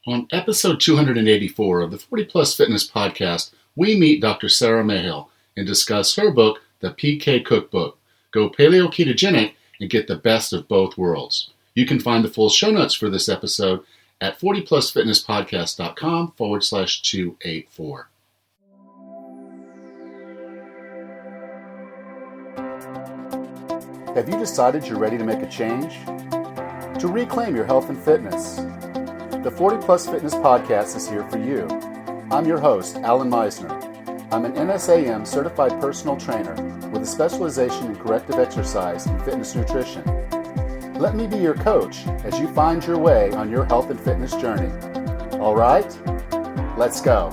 On episode 284 of the 40 Plus Fitness podcast, we meet Dr. Sarah Myhill and discuss her book, The PK Cookbook, Go Paleo Ketogenic and Get the Best of Both Worlds. You can find the full show notes for this episode at 40plusfitnesspodcast.com/284. Have you decided you're ready to make a change? To reclaim your health and fitness? The 40 Plus Fitness Podcast is here for you. I'm your host, Alan Meisner. I'm an NSAM certified personal trainer with a specialization in corrective exercise and fitness nutrition. Let me be your coach as you find your way on your health and fitness journey. All right, let's go.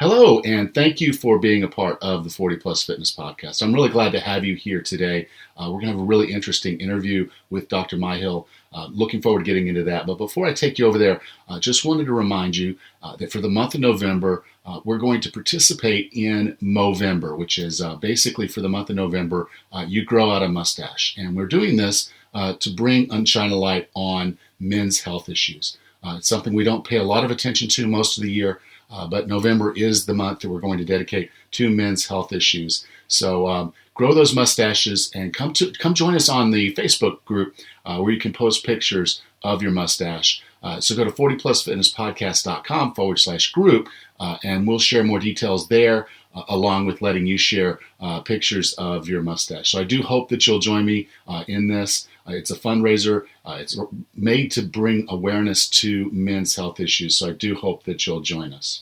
Hello, and thank you for being a part of the 40 Plus Fitness Podcast. I'm really glad to have you here today. We're going to have a really interesting interview with Dr. Myhill. Looking forward to getting into that. But before I take you over there, just wanted to remind you that for the month of November, we're going to participate in Movember, which is basically for the month of November, you grow out a mustache. And we're doing this to shine a light on men's health issues. It's something we don't pay a lot of attention to most of the year. But November is the month that we're going to dedicate to men's health issues. So grow those mustaches and come join us on the Facebook group where you can post pictures of your mustache. So go to 40plusfitnesspodcast.com/group and we'll share more details there along with letting you share pictures of your mustache. So I do hope that you'll join me in this. It's a fundraiser. It's made to bring awareness to men's health issues. So I do hope that you'll join us.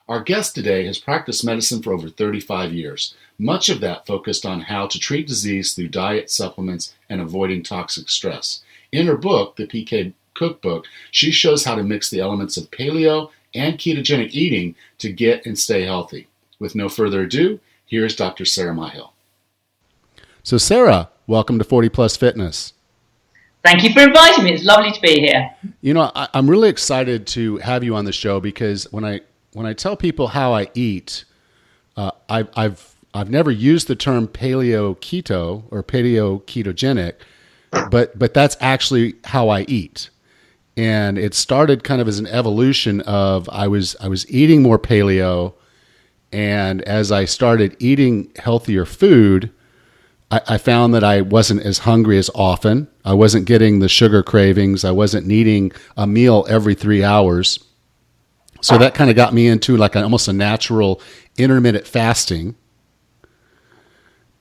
Our guest today has practiced medicine for over 35 years, much of that focused on how to treat disease through diet, supplements, and avoiding toxic stress. In her book, The PK Cookbook, she shows how to mix the elements of paleo and ketogenic eating to get and stay healthy. With no further ado, here's Dr. Sarah Myhill. So Sarah, welcome to 40 Plus Fitness. Thank you for inviting me. It's lovely to be here. You know, I'm really excited to have you on the show because when I tell people how I eat, I've never used the term paleo keto or paleo ketogenic, but that's actually how I eat. And it started kind of as an evolution of I was eating more paleo, and as I started eating healthier food, I found that I wasn't as hungry as often. I wasn't getting the sugar cravings. I wasn't needing a meal every 3 hours. So that kind of got me into like almost a natural intermittent fasting.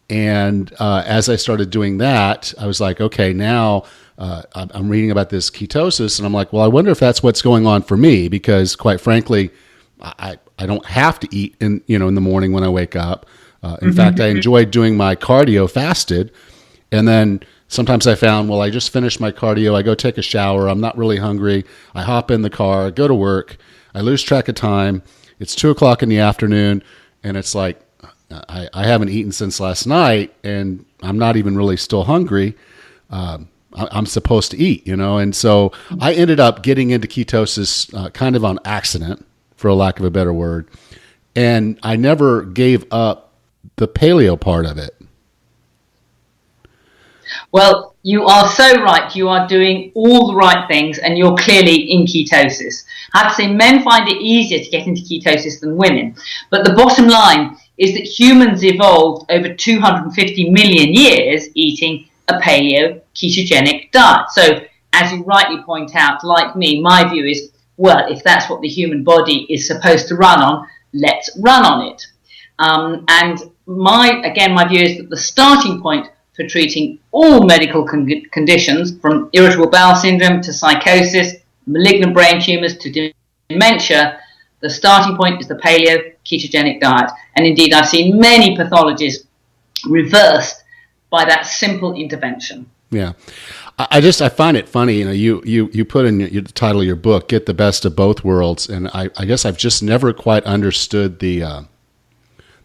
And as I started doing that, I was like, okay, now I'm reading about this ketosis, and I'm like, well, I wonder if that's what's going on for me, because quite frankly, I don't have to eat in the morning when I wake up. In fact, I enjoyed doing my cardio fasted, and then sometimes I found, well, I just finished my cardio, I go take a shower, I'm not really hungry, I hop in the car, go to work, I lose track of time, it's 2:00 in the afternoon, and it's like, I haven't eaten since last night, and I'm not even really still hungry. I'm supposed to eat, and so I ended up getting into ketosis kind of on accident, for a lack of a better word, and I never gave up the paleo part of it. Well, you are so right. You are doing all the right things, and you're clearly in ketosis. I have to say, men find it easier to get into ketosis than women. But the bottom line is that humans evolved over 250 million years eating a paleo ketogenic diet. So, as you rightly point out, like me, my view is, well, if that's what the human body is supposed to run on, let's run on it. And my view is that the starting point for treating all medical conditions, from irritable bowel syndrome to psychosis, malignant brain tumors to dementia, the starting point is the paleo ketogenic diet. And indeed, I've seen many pathologies reversed by that simple intervention. Yeah. I find it funny, you put in the title of your book, Get the Best of Both Worlds. And I guess I've just never quite understood the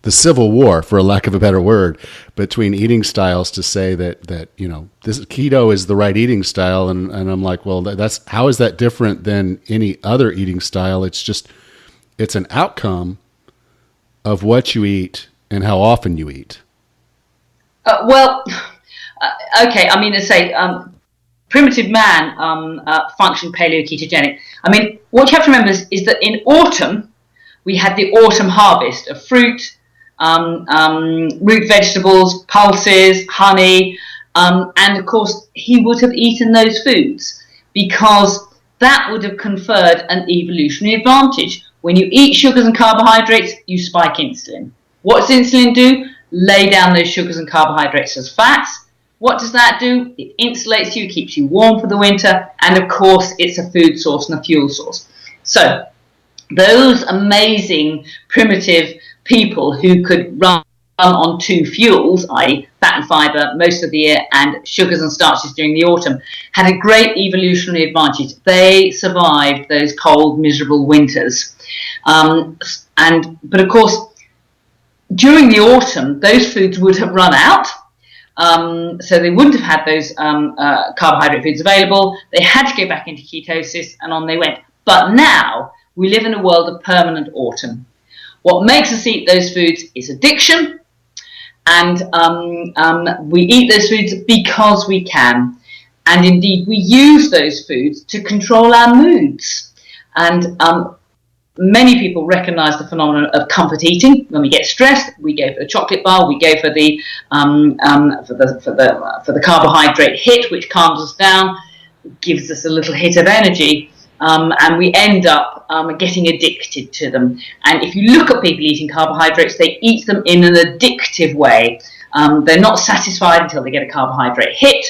civil war, for a lack of a better word, between eating styles to say that this keto is the right eating style. And I'm like, well, how is that different than any other eating style? It's an outcome of what you eat and how often you eat. Okay. I mean, to say, primitive man functioned paleo ketogenic. I mean, what you have to remember is that in autumn, we had the autumn harvest of fruit, root vegetables, pulses, honey, and of course he would have eaten those foods because that would have conferred an evolutionary advantage. When you eat sugars and carbohydrates, you spike insulin. What does insulin do? Lay down those sugars and carbohydrates as fats. What does that do? It insulates you, keeps you warm for the winter, and of course it's a food source and a fuel source. So those amazing primitive people who could run on two fuels, i.e. fat and fibre most of the year and sugars and starches during the autumn, had a great evolutionary advantage. They survived those cold, miserable winters. But of course, during the autumn, those foods would have run out. So they wouldn't have had those carbohydrate foods available. They had to go back into ketosis, and on they went. But now we live in a world of permanent autumn. What makes us eat those foods is addiction, and we eat those foods because we can. And indeed, we use those foods to control our moods. And many people recognise the phenomenon of comfort eating. When we get stressed, we go for the chocolate bar, we go for the carbohydrate hit, which calms us down, gives us a little hit of energy, and we end up getting addicted to them. And if you look at people eating carbohydrates, they eat them in an addictive way. They're not satisfied until they get a carbohydrate hit,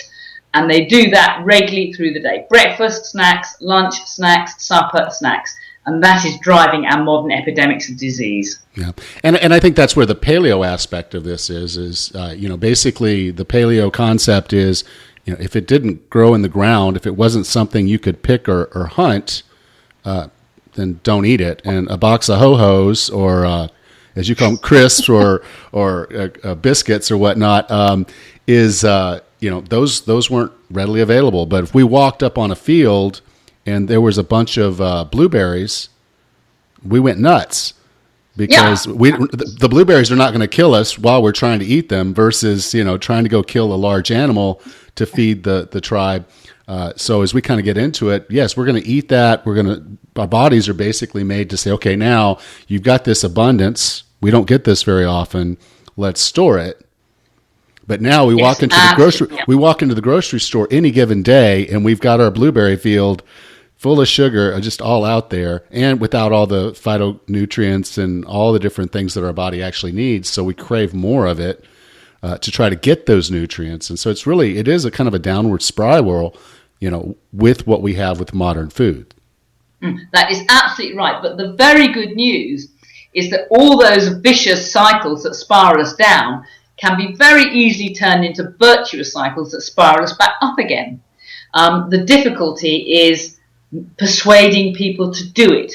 and they do that regularly through the day. Breakfast, snacks, lunch, snacks, supper, snacks. And that is driving our modern epidemics of disease. Yeah, and I think that's where the paleo aspect of this is basically the paleo concept is, if it didn't grow in the ground, if it wasn't something you could pick or hunt, then don't eat it. And a box of ho-hos or as you call them, crisps or biscuits or whatnot those weren't readily available. But if we walked up on a field and there was a bunch of blueberries, we went nuts because the blueberries are not going to kill us while we're trying to eat them versus, trying to go kill a large animal to feed the tribe. So as we kind of get into it, yes, we're going to eat that. Our bodies are basically made to say, okay, now you've got this abundance. We don't get this very often. Let's store it. But now we walk into the grocery store any given day, and we've got our blueberry field full of sugar, just all out there, and without all the phytonutrients and all the different things that our body actually needs. So we crave more of it to try to get those nutrients. And so it is a kind of a downward spiral, with what we have with modern food. That is absolutely right. But the very good news is that all those vicious cycles that spiral us down can be very easily turned into virtuous cycles that spiral us back up again. The difficulty is persuading people to do it,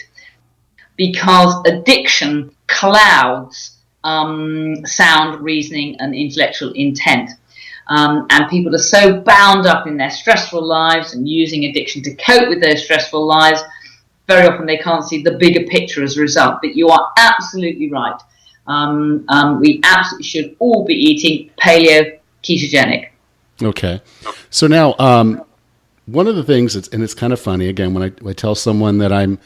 because addiction clouds sound reasoning and intellectual intent, and people are so bound up in their stressful lives and using addiction to cope with those stressful lives, very often they can't see the bigger picture as a result. But you are absolutely right. We absolutely should all be eating paleo ketogenic. Okay, so now one of the things and it's kind of funny, again, when I tell someone that I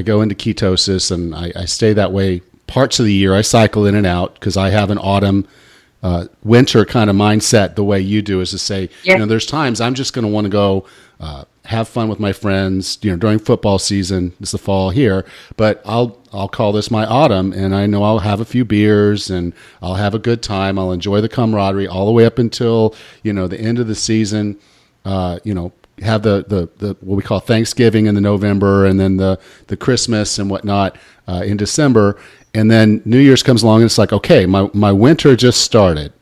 go into ketosis and I stay that way parts of the year. I cycle in and out because I have an autumn, winter kind of mindset the way you do, is to say, there's times I'm just going to want to go have fun with my friends, during football season. It's the fall here, but I'll call this my autumn, and I know I'll have a few beers and I'll have a good time. I'll enjoy the camaraderie all the way up until, the end of the season. Have the what we call Thanksgiving in the November, and then the Christmas and whatnot in December, and then New Year's comes along and it's like, okay, my winter just started.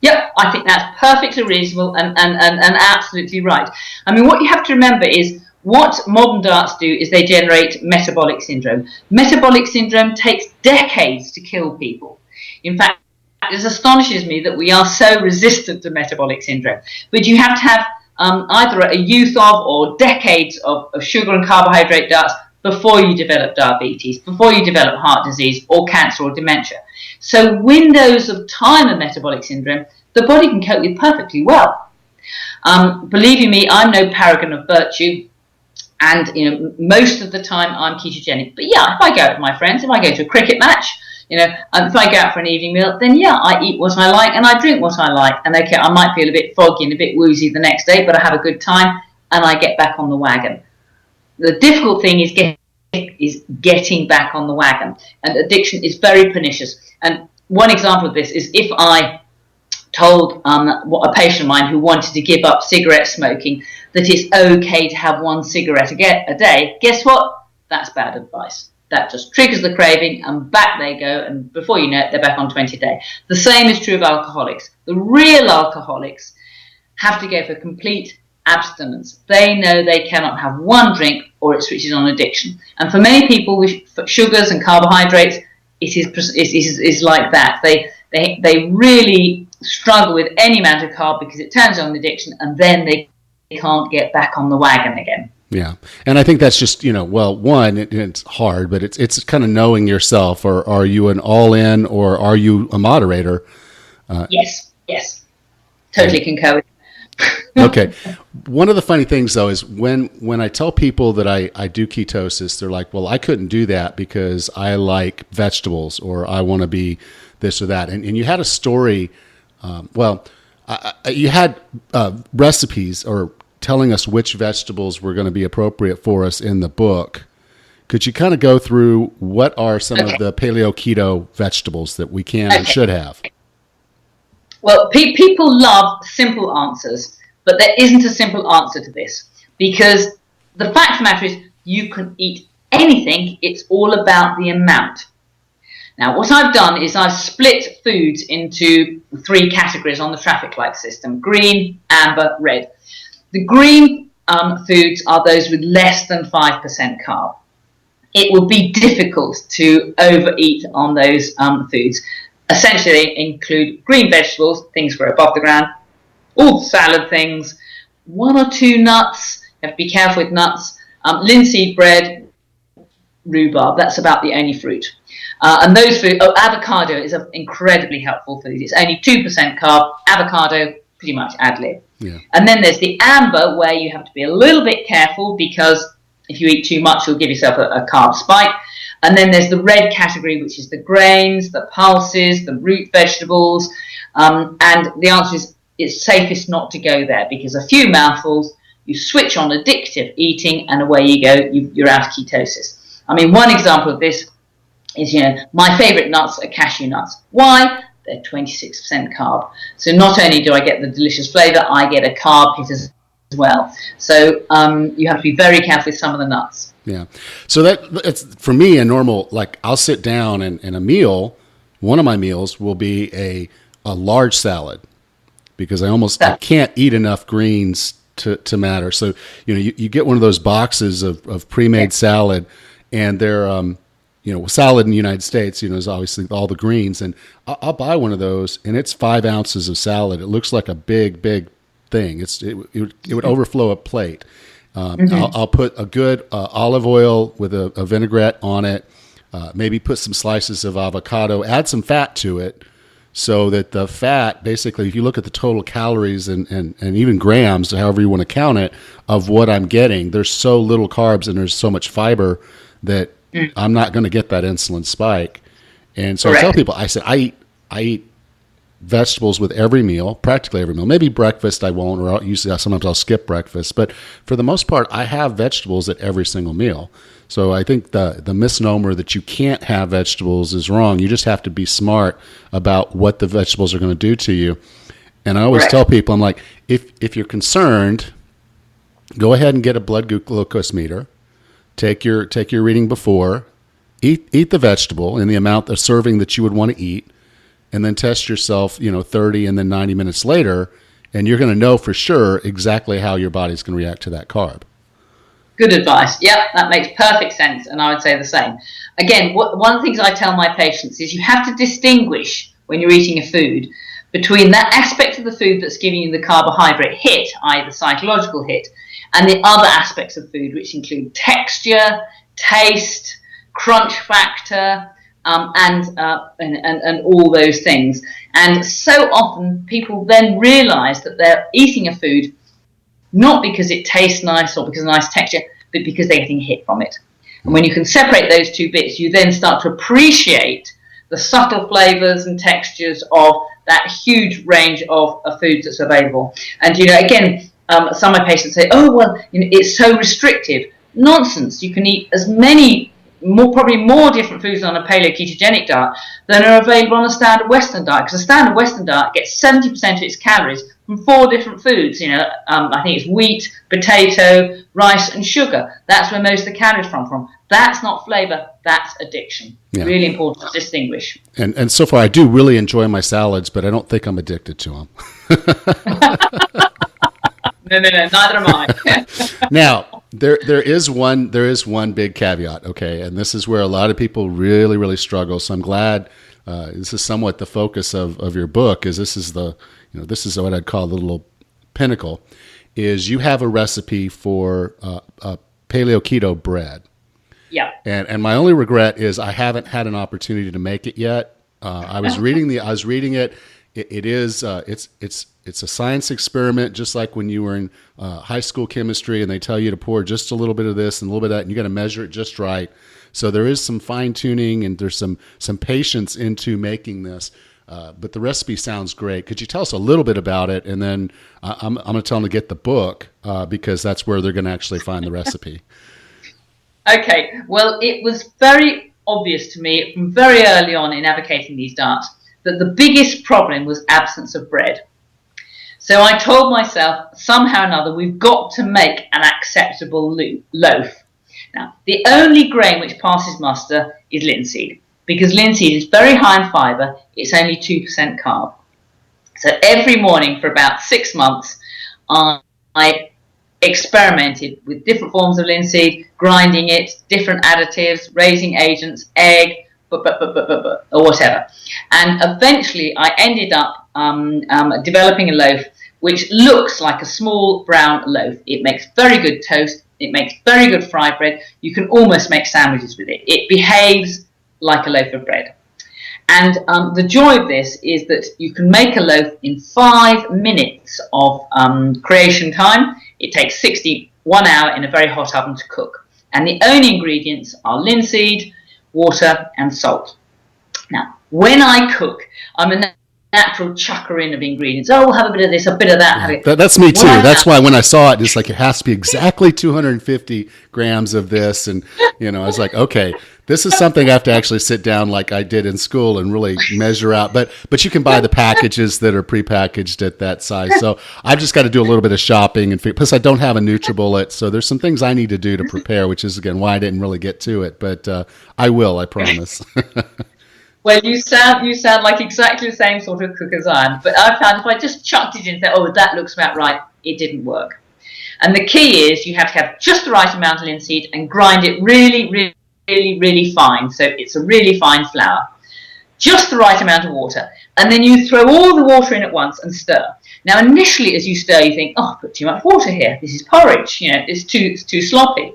Yep, I think that's perfectly reasonable and absolutely right. I mean, what you have to remember is what modern diets do is they generate metabolic syndrome. Metabolic syndrome takes decades to kill people. In fact, it astonishes me that we are so resistant to metabolic syndrome. But you have to have either a youth of or decades of sugar and carbohydrate diets before you develop diabetes, before you develop heart disease or cancer or dementia. So windows of time of metabolic syndrome, the body can cope with perfectly well. Believe you me, I'm no paragon of virtue. And, most of the time I'm ketogenic. But yeah, if I go out with my friends, if I go to a cricket match, if I go out for an evening meal, then yeah, I eat what I like and I drink what I like. And okay, I might feel a bit foggy and a bit woozy the next day, but I have a good time and I get back on the wagon. The difficult thing is getting back on the wagon. And addiction is very pernicious. And one example of this is if I told a patient of mine who wanted to give up cigarette smoking that it's okay to have one cigarette a day, guess what? That's bad advice. That just triggers the craving and back they go, and before you know it, they're back on 20 a day. The same is true of alcoholics. The real alcoholics have to go for complete abstinence. They know they cannot have one drink or it switches on addiction. And for many people with sugars and carbohydrates, it is like that. They really struggle with any amount of carb because it turns on addiction, and then they can't get back on the wagon again. Yeah. And I think that's just, one, it's hard, but it's kind of knowing yourself, or are you an all-in or are you a moderator? Yes. Totally concur with you. Okay. One of the funny things, though, is when I tell people that I do ketosis, they're like, well, I couldn't do that because I like vegetables or I want to be this or that. And you had a story, you had recipes or telling us which vegetables were going to be appropriate for us in the book. Could you kind of go through what are some of the paleo keto vegetables that we can and should have? Well, people love simple answers, but there isn't a simple answer to this, because the fact of the matter is you can eat anything. It's all about the amount. Now, what I've done is I've split foods into 3 categories on the traffic light system: green, amber, red. The green foods are those with less than 5% carb. It would be difficult to overeat on those foods. Essentially, they include green vegetables, things grow above the ground, all salad things, 1 or 2 nuts. You have to be careful with nuts. Linseed bread, rhubarb. That's about the only fruit. And those foods, avocado is an incredibly helpful food. It's only 2% carb. Avocado, pretty much ad lib. Yeah. And then there's the amber, where you have to be a little bit careful, because if you eat too much, you'll give yourself a carb spike. And then there's the red category, which is the grains, the pulses, the root vegetables. And the answer is it's safest not to go there, because a few mouthfuls, you switch on addictive eating, and away you go. You're out of ketosis. I mean, one example of this is, my favorite nuts are cashew nuts. Why? They're 26% carb. So not only do I get the delicious flavor, I get a carb hit as well. So you have to be very careful with some of the nuts. Yeah. So it's for me a normal, like I'll sit down and a meal, one of my meals will be a large salad, because I can't eat enough greens to matter. So, you get one of those boxes of pre-made salad, and they're, salad in the United States, is obviously all the greens, and I'll buy one of those, and it's 5 ounces of salad. It looks like a big thing. It would overflow a plate. I'll put a good olive oil with a vinaigrette on it, maybe put some slices of avocado, add some fat to it, so that the fat, basically, if you look at the total calories and even grams, however you want to count it, of what I'm getting, there's so little carbs and there's so much fiber that I'm not going to get that insulin spike. And so I tell people, I said, I eat vegetables with every meal, practically every meal. Maybe breakfast I won't, or sometimes I'll skip breakfast. But for the most part, I have vegetables at every single meal. So I think the misnomer that you can't have vegetables is wrong. You just have to be smart about what the vegetables are going to do to you. And I always tell people, I'm like, if you're concerned, go ahead and get a blood glucose meter. Take your reading before, eat the vegetable in the amount of serving that you would want to eat, and then test yourself, 30 and then 90 minutes later, and you're going to know for sure exactly how your body's going to react to that carb. Good advice. Yep, that makes perfect sense, and I would say the same. Again, one of the things I tell my patients is you have to distinguish, when you're eating a food, between that aspect of the food that's giving you the carbohydrate hit, i.e. the psychological hit, and the other aspects of food, which include texture, taste, crunch factor, and all those things. And so often people then realize that they're eating a food not because it tastes nice or because of nice texture, but because they're getting hit from it. And when you can separate those two bits, you then start to appreciate the subtle flavors and textures of that huge range of foods that's available. And, again, some of my patients say, oh, well, it's so restrictive. Nonsense. You can eat as many, probably more different foods on a paleo ketogenic diet than are available on a standard Western diet, because a standard Western diet gets 70% of its calories from 4 different foods. I think it's wheat, potato, rice, and sugar. That's where most of the calories come from. That's not flavor. That's addiction. Yeah. Really important to distinguish. And so far, I do really enjoy my salads, but I don't think I'm addicted to them. No, neither am I. Now, there is one big caveat, okay, and this is where a lot of people really, really struggle. So I'm glad this is somewhat the focus of your book. This is what I'd call the little pinnacle. Is you have a recipe for paleo keto bread. Yeah. And my only regret is I haven't had an opportunity to make it yet. I was reading it. It's a science experiment, just like when you were in high school chemistry and they tell you to pour just a little bit of this and a little bit of that, and you got to measure it just right. So there is some fine tuning and there's some patience into making this. But the recipe sounds great. Could you tell us a little bit about it? And then I'm going to tell them to get the book because that's where they're going to actually find the recipe. Okay. Well, it was very obvious to me from very early on in advocating these diets that the biggest problem was absence of bread. So I told myself, somehow or another, we've got to make an acceptable loaf. Now, the only grain which passes muster is linseed, because linseed is very high in fibre. It's only 2% carb. So every morning for about 6 months, I experimented with different forms of linseed, grinding it, different additives, raising agents, egg, or whatever. And eventually I ended up developing a loaf which looks like a small brown loaf. It makes very good toast. It makes very good fried bread. You can almost make sandwiches with it. It behaves like a loaf of bread. And the joy of this is that you can make a loaf in 5 minutes of creation time. It takes 1 hour in a very hot oven to cook. And the only ingredients are linseed, water, and salt. Now, when I cook, I'm a natural chucker in of ingredients. Oh, we'll have a bit of this, a bit of that. That's me too. That's why when I saw it, it's like it has to be exactly 250 grams of this. And, I was like, okay, this is something I have to actually sit down like I did in school and really measure out. But you can buy the packages that are prepackaged at that size. So I've just got to do a little bit of shopping. And plus, I don't have a NutriBullet. So there's some things I need to do to prepare, which is, again, why I didn't really get to it. But I will, I promise. Well, you sound like exactly the same sort of cook as I am. But I found if I just chucked it in and said, oh, that looks about right, it didn't work. And the key is you have to have just the right amount of linseed and grind it really, really, really, really fine. So it's a really fine flour. Just the right amount of water. And then you throw all the water in at once and stir. Now, initially, as you stir, you think, oh, I put too much water here. This is porridge. It's too sloppy.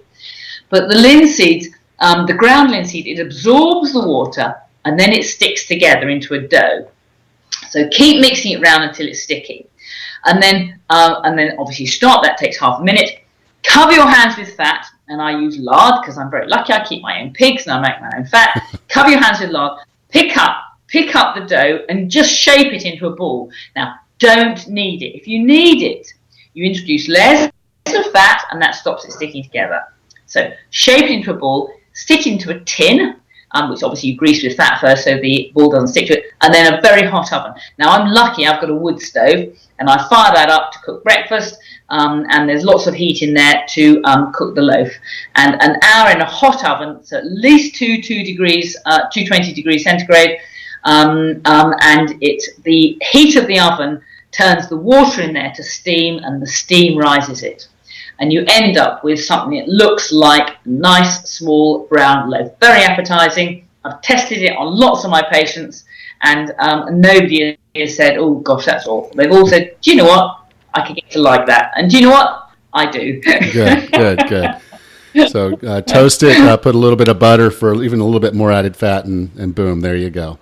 But the linseed, the ground linseed, it absorbs the water and then it sticks together into a dough. So keep mixing it around until it's sticky. And then obviously stop. That takes half a minute. Cover your hands with fat. And I use lard because I'm very lucky. I keep my own pigs and I make my own fat. Cover your hands with lard. Pick up the dough and just shape it into a ball. Now, don't knead it. If you knead it, you introduce less of fat and that stops it sticking together. So shape it into a ball, stick it into a tin, which obviously you grease with fat first so the ball doesn't stick to it, and then a very hot oven. Now, I'm lucky I've got a wood stove, and I fire that up to cook breakfast, and there's lots of heat in there to cook the loaf. And an hour in a hot oven, so at least 220 degrees centigrade, and the heat of the oven turns the water in there to steam, and the steam rises it. And you end up with something that looks like a nice, small, brown loaf. Very appetizing. I've tested it on lots of my patients, and nobody has said, oh, gosh, that's awful. They've all said, do you know what? I can get to like that. And do you know what? I do. Good. So toast it, put a little bit of butter for even a little bit more added fat, and boom, there you go.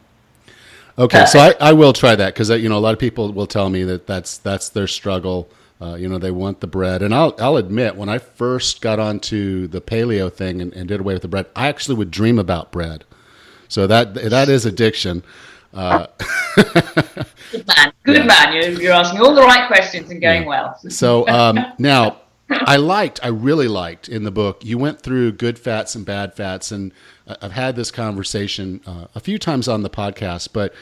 Okay, so I will try that because, a lot of people will tell me that that's their struggle. They want the bread. And I'll admit, when I first got onto the paleo thing and did away with the bread, I actually would dream about bread. So that is addiction. Good man. You're asking all the right questions and going well. So now, I really liked in the book, you went through good fats and bad fats, and I've had this conversation a few times on the podcast, but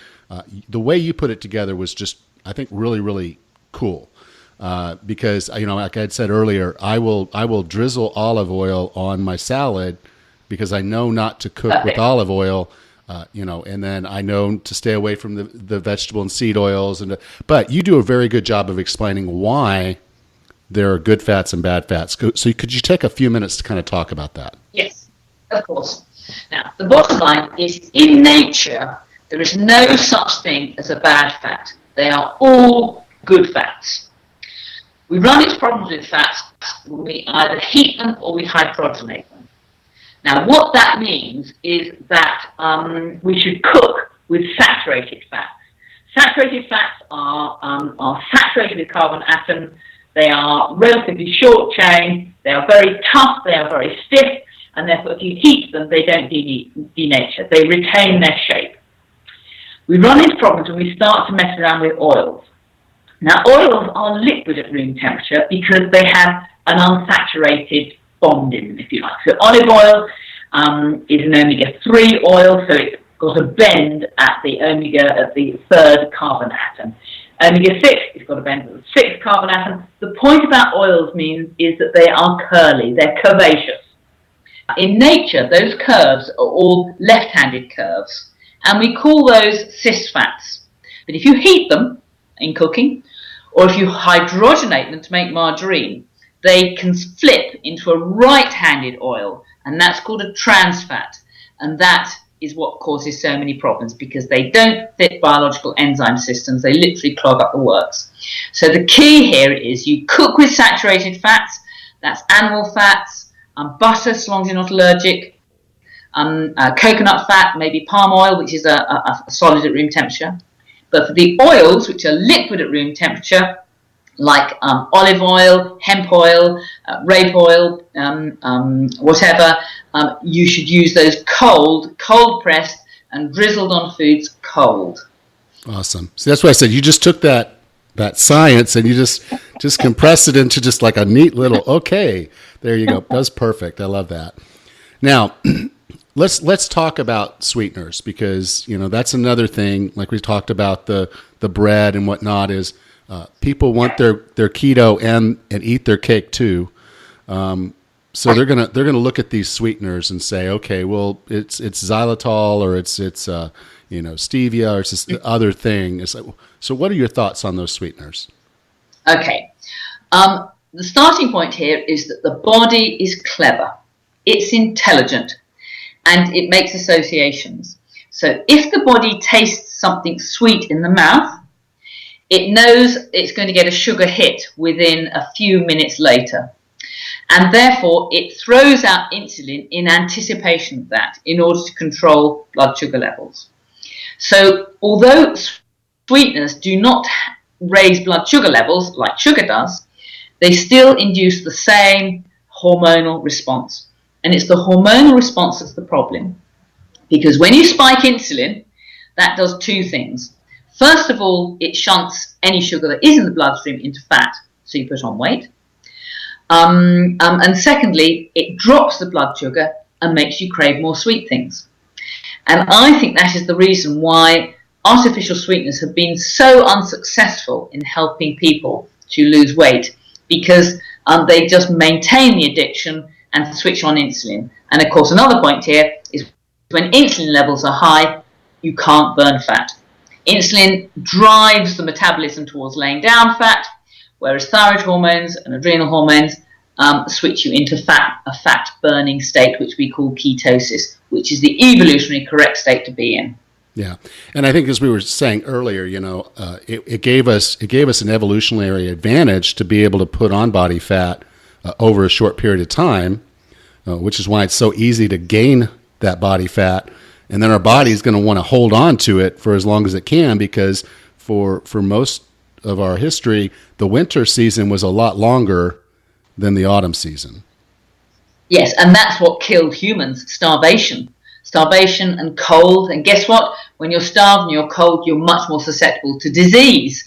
the way you put it together was just, I think, really, really cool. Because, like I had said earlier, I will drizzle olive oil on my salad because I know not to cook with olive oil. And then I know to stay away from the vegetable and seed oils. But you do a very good job of explaining why there are good fats and bad fats. So could you take a few minutes to kind of talk about that? Yes, of course. Now, the bottom line is, in nature, there is no such thing as a bad fat. They are all good fats. We run into problems with fats when we either heat them or we hydrogenate them. Now, what that means is that we should cook with saturated fats. Saturated fats are saturated with carbon atoms. They are relatively short chain. They are very tough. They are very stiff. And therefore, if you heat them, they don't denature. They retain their shape. We run into problems when we start to mess around with oils. Now, oils are liquid at room temperature because they have an unsaturated bond in them, if you like. So olive oil is an omega-3 oil, so it's got a bend at the third carbon atom. Omega-6, it's got a bend at the sixth carbon atom. The point about oils is that they are curly, they're curvaceous. In nature, those curves are all left-handed curves, and we call those cis fats. But if you heat them in cooking, or if you hydrogenate them to make margarine, they can flip into a right-handed oil, and that's called a trans fat. And that is what causes so many problems, because they don't fit biological enzyme systems. They literally clog up the works. So the key here is you cook with saturated fats. That's animal fats, butter, as long as you're not allergic, coconut fat, maybe palm oil, which is a solid at room temperature. But for the oils, which are liquid at room temperature, like olive oil, hemp oil, rape oil, whatever, you should use those cold pressed and drizzled on foods cold. Awesome. So that's why I said you just took that science and you just compressed it into just like a neat little, okay, there you go. That's perfect. I love that. Now, let's talk about sweeteners, because, that's another thing, like we talked about the bread and whatnot, is people want their keto and eat their cake too. So they're gonna look at these sweeteners and say, okay, well, it's xylitol, or it's stevia, or it's this other thing. It's like, so what are your thoughts on those sweeteners? Okay. The starting point here is that the body is clever. It's intelligent, and it makes associations. So if the body tastes something sweet in the mouth, it knows it's going to get a sugar hit within a few minutes later. And therefore, it throws out insulin in anticipation of that in order to control blood sugar levels. So although sweeteners do not raise blood sugar levels like sugar does, they still induce the same hormonal response. And it's the hormonal response that's the problem. Because when you spike insulin, that does two things. First of all, it shunts any sugar that is in the bloodstream into fat, so you put on weight. And secondly, it drops the blood sugar and makes you crave more sweet things. And I think that is the reason why artificial sweeteners have been so unsuccessful in helping people to lose weight, because they just maintain the addiction and switch on insulin. And of course, another point here is when insulin levels are high, you can't burn fat. Insulin drives the metabolism towards laying down fat, whereas thyroid hormones and adrenal hormones switch you into a fat burning state, which we call ketosis, which is the evolutionary correct state to be in. Yeah, and I think, as we were saying earlier, it gave us an evolutionary advantage to be able to put on body fat over a short period of time, which is why it's so easy to gain that body fat, and then our body is going to want to hold on to it for as long as it can, because for most of our history, the winter season was a lot longer than the autumn season. Yes, and that's what killed humans, starvation. Starvation and cold. And guess what? When you're starved and you're cold, you're much more susceptible to disease.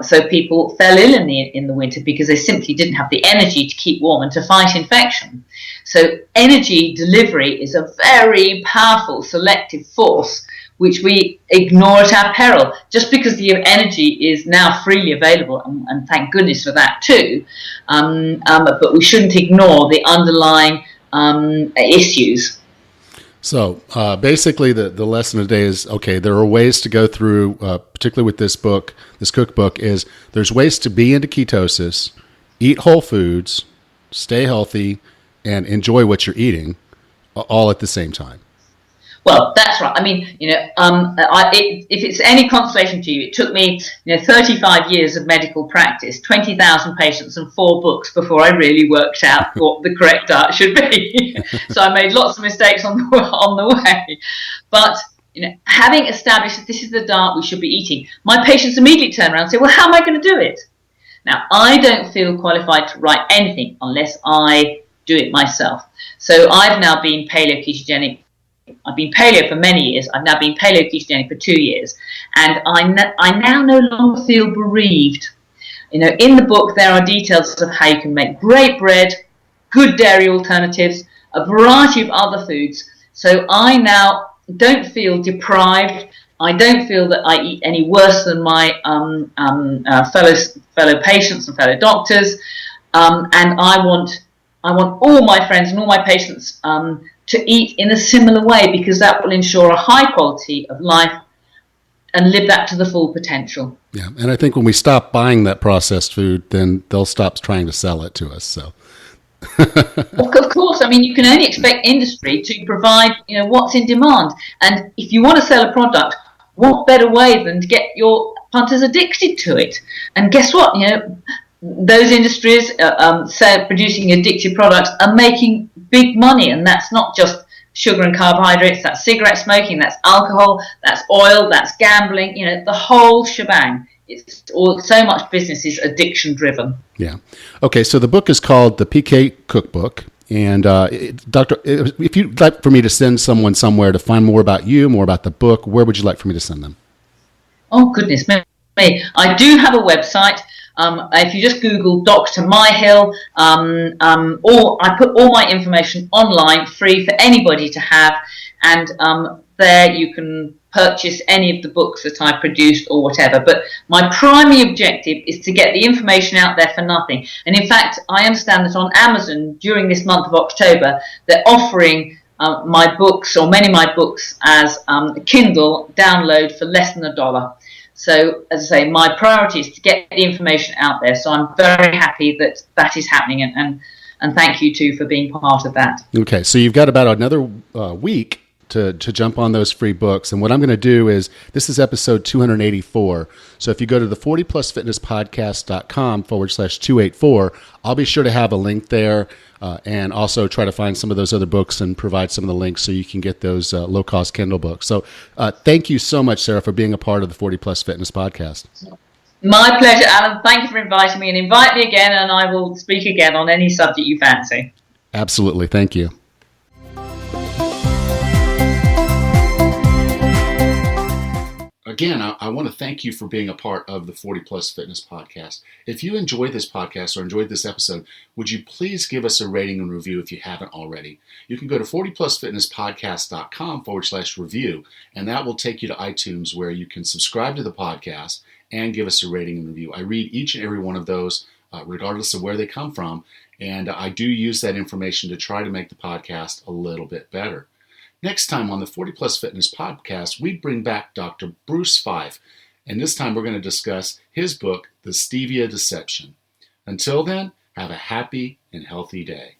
So people fell ill in the winter because they simply didn't have the energy to keep warm and to fight infection. So energy delivery is a very powerful selective force which we ignore at our peril. Just because the energy is now freely available, and thank goodness for that too, but we shouldn't ignore the underlying issues. So basically the lesson today is, okay, there are ways to go through, particularly with this book, this cookbook, is there's ways to be into ketosis, eat whole foods, stay healthy, and enjoy what you're eating all at the same time. Well, that's right. I mean, if it's any consolation to you, it took me, 35 years of medical practice, 20,000 patients, and 4 books before I really worked out what the correct diet should be. So I made lots of mistakes on the way. But having established that this is the diet we should be eating, my patients immediately turn around and say, "Well, how am I going to do it?" Now, I don't feel qualified to write anything unless I do it myself. So I've now been paleo ketogenic. I've been paleo for many years. I've now been paleo ketogenic for 2 years. And I now no longer feel bereaved. In the book, there are details of how you can make great bread, good dairy alternatives, a variety of other foods. So I now don't feel deprived. I don't feel that I eat any worse than my fellow patients and fellow doctors. And I want all my friends and all my patients to eat in a similar way, because that will ensure a high quality of life and live that to the full potential. Yeah, and I think when we stop buying that processed food, then they'll stop trying to sell it to us. So, of course, I mean, you can only expect industry to provide, what's in demand. And if you want to sell a product, what better way than to get your punters addicted to it? And guess what? Those industries producing addictive products are making big money, and that's not just sugar and carbohydrates, that's cigarette smoking, that's alcohol, that's oil, that's gambling, the whole shebang. So much business is addiction driven. Yeah. Okay, so the book is called The PK Cookbook. And Doctor, if you'd like for me to send someone somewhere to find more about you, more about the book, where would you like for me to send them? Oh, goodness me. I do have a website. If you just Google Dr. Myhill, or I put all my information online, free for anybody to have, and there you can purchase any of the books that I produced or whatever. But my primary objective is to get the information out there for nothing. And in fact, I understand that on Amazon during this month of October, they're offering my books, or many of my books, as a Kindle download for less than $1. So, as I say, my priority is to get the information out there. So I'm very happy that is happening, and thank you too for being part of that. Okay, so you've got about another week to jump on those free books. And what I'm going to do is, this is episode 284. So if you go to the 40plusfitnesspodcast.com/284, I'll be sure to have a link there, and also try to find some of those other books and provide some of the links so you can get those low-cost Kindle books. So thank you so much, Sarah, for being a part of the 40 Plus Fitness Podcast. My pleasure, Alan. Thank you for inviting me, and invite me again, and I will speak again on any subject you fancy. Absolutely. Thank you. Again, I want to thank you for being a part of the 40 Plus Fitness Podcast. If you enjoyed this podcast or enjoyed this episode, would you please give us a rating and review if you haven't already? You can go to 40plusfitnesspodcast.com/review, and that will take you to iTunes, where you can subscribe to the podcast and give us a rating and review. I read each and every one of those, regardless of where they come from, and I do use that information to try to make the podcast a little bit better. Next time on the 40 Plus Fitness Podcast, we bring back Dr. Bruce Fife, and this time we're going to discuss his book, The Stevia Deception. Until then, have a happy and healthy day.